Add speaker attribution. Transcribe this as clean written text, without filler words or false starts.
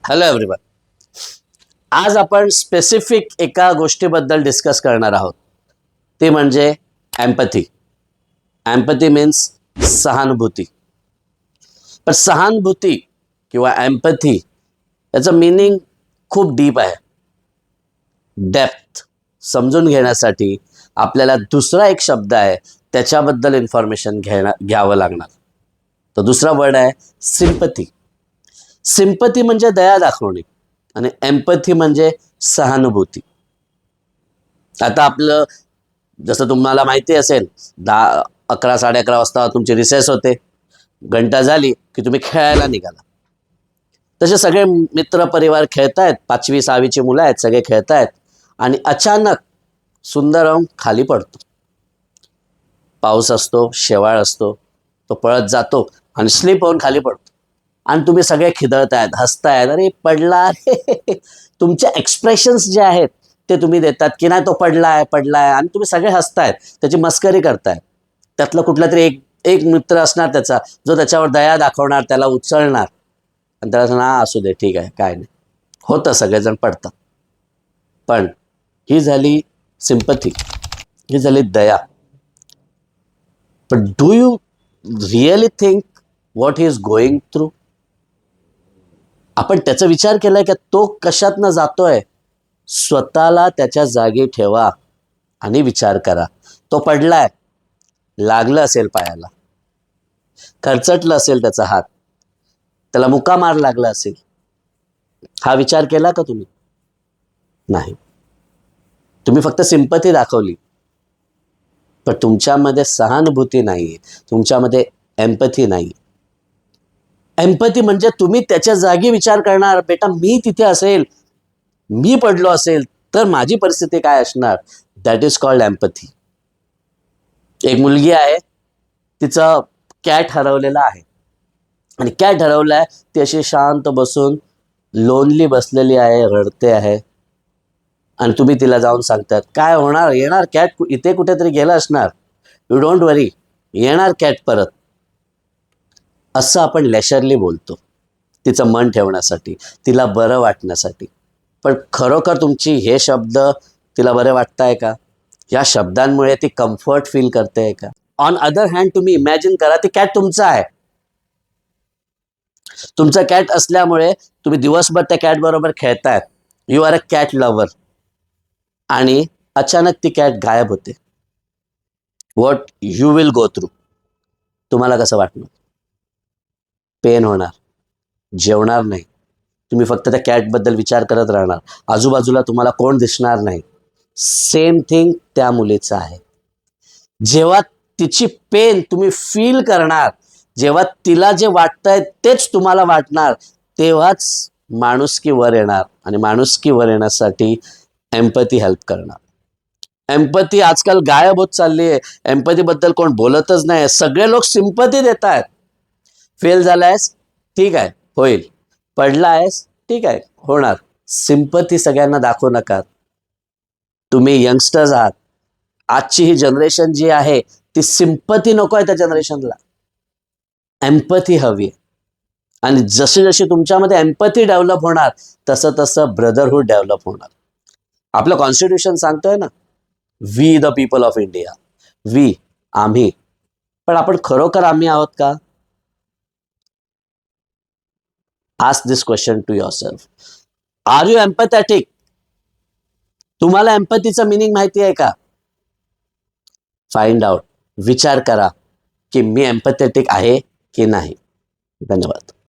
Speaker 1: Hello everyone. आज आपण specific एका गोष्टीबद्दल डिस्कस करणार आहोत, ती म्हणजे एम्पथी. एम्पथी मीन्स सहानुभूती. पण सहानुभूती किंवा एम्पथी याचं मीनिंग खूप डीप आहे. डेप्थ समजून घेण्यासाठी आपल्याला दुसरा एक शब्द आहे, त्याच्याबद्दल इन्फॉर्मेशन घ्यावं लागणार. तो दुसरा वर्ड आहे सिंपथी. सिंपथी म्हणजे दया दाखवणे आणि एम्पथी म्हणजे सहानुभूती. आता आपलं जसं तुम्हाला माहिती असेल, 11 11:30 वाजता तुमची रिसेस होते. घंटा झाली की तुम्ही खेळायला निघाला. तसे सगळे मित्र परिवार खेळतायत, 5वी 6वीची मुलं आहेत, सगळे खेळतायत आणि अचानक सुंदरम खाली पडतो. पाऊस असतो, शेवाळ असतो, तो पळत जातो आणि स्लिप होऊन खाली पडतो. आणि तुम्ही सगळे खिदळतायत, हसतायत, अरे पडला रे. तुमचे एक्सप्रेशन्स जे आहेत ते तुम्ही देतात की नाही तो पडलाय पडलाय, आणि तुम्ही सगळे हसतायत, त्याची मस्करी करतायत. त्यातलं कुठला तरी एक एक मित्र असणार त्याचा, जो त्याच्यावर दया दाखवणार, त्याला उचलणार आणि त्याला सांगणार हा असू दे, ठीक आहे, काय नाही होतं, सगळेजण पडतात. पण ही झाली सिंपथी, ही झाली दया. पण do you really think what he is going through? आपण त्याचा विचार केलाय का तो कशातनं जातोय? स्वतःला त्याच्या जागी ठेवा आणि विचार करा. तो पडलाय, लागलं असेल पायाला, खरचटलं असेल त्याचा हात, त्याला मुका मार लागला असेल. हा विचार केला का तुम्ही? नाही. तुम्ही फक्त सिंपथी दाखवली, पण तुमच्यामध्ये सहानुभूती नाहीये, तुमच्यामध्ये एम्पथी नाही. एम्पथी म्हणजे तुम्ही त्याच्या जागी विचार करणार, बेटा मी तिथे असेल, मी पडलो असेल तर माझी परिस्थिती काय असणार. That is called empathy. एक मुलगी आहे, तिचं कॅट हरवलेला आहे आणि कॅट हरवलाय, ती अशी शांत बसून लोनली बसलेली आहे, रडते आहे. आणि तुम्ही तिला जाऊन सांगतात काय होणार, येणार कॅट, इथे कुठेतरी गेला असणार, यू डोंट वरी, येणार कॅट परत. असं आपण लेशरली बोलतो, तिचं मन ठेवण्यासाठी, तिला बरं वाटण्यासाठी. पण खरोखर तुमची हे शब्द तिला बरे वाटताय का? या शब्दांमुळे ती कम्फर्ट फील करते का? ऑन अदर हँड तुम्ही इमॅजिन करा, ती कॅट तुमचा आहे. तुमचा कॅट असल्यामुळे तुम्ही दिवसभर त्या कॅट बरोबर खेळतायत, you are a cat lover, आणि अचानक ती कॅट गायब होते. What you will go through? तुम्हाला कसं वाटणार? पेन होणार, जेवणार नाही, तुम्ही फक्त त्या कॅटबद्दल विचार करत राहणार, आजूबाजूला तुम्हाला कोण दिसणार नाही. सेम थिंग त्या मुलीचं आहे. जेव्हा तिची पेन तुम्ही फील करणार, जेव्हा तिला जे वाटतंय तेच तुम्हाला वाटणार, तेव्हाच माणुसकी वर येणार. आणि माणुसकी वर येण्यासाठी एम्पथी हेल्प करणार. एम्पथी आजकाल गायब होत चालली आहे. एम्पथीबद्दल कोण बोलतच नाही. सगळे लोक सिंपथी देत आहेत. फेल झालायस, ठीक आहे, होईल. पडला आहेस, ठीक आहे, होणार. सिंपथी सगळ्यांना दाखवू नका. तुम्ही यंगस्टर्स आहात. आजची ही जनरेशन जी आहे ती सिंपथी नको आहे त्या जनरेशनला, एम्पथी हवी आहे. आणि जशी जशी तुमच्यामध्ये एम्पथी डेव्हलप होणार, तसं तसं ब्रदरहूड डेव्हलप होणार. आपलं कॉन्स्टिट्यूशन सांगतोय ना, we the people of India. We, आम्ही. पण आपण खरोखर आम्ही आहोत का? Ask this question to yourself. Are you empathetic? तुम्हाला एम्पॅथीचं मीनिंग माहिती आहे का? Find out. विचार करा की मी एम्पॅथॅटिक आहे की नाही. धन्यवाद.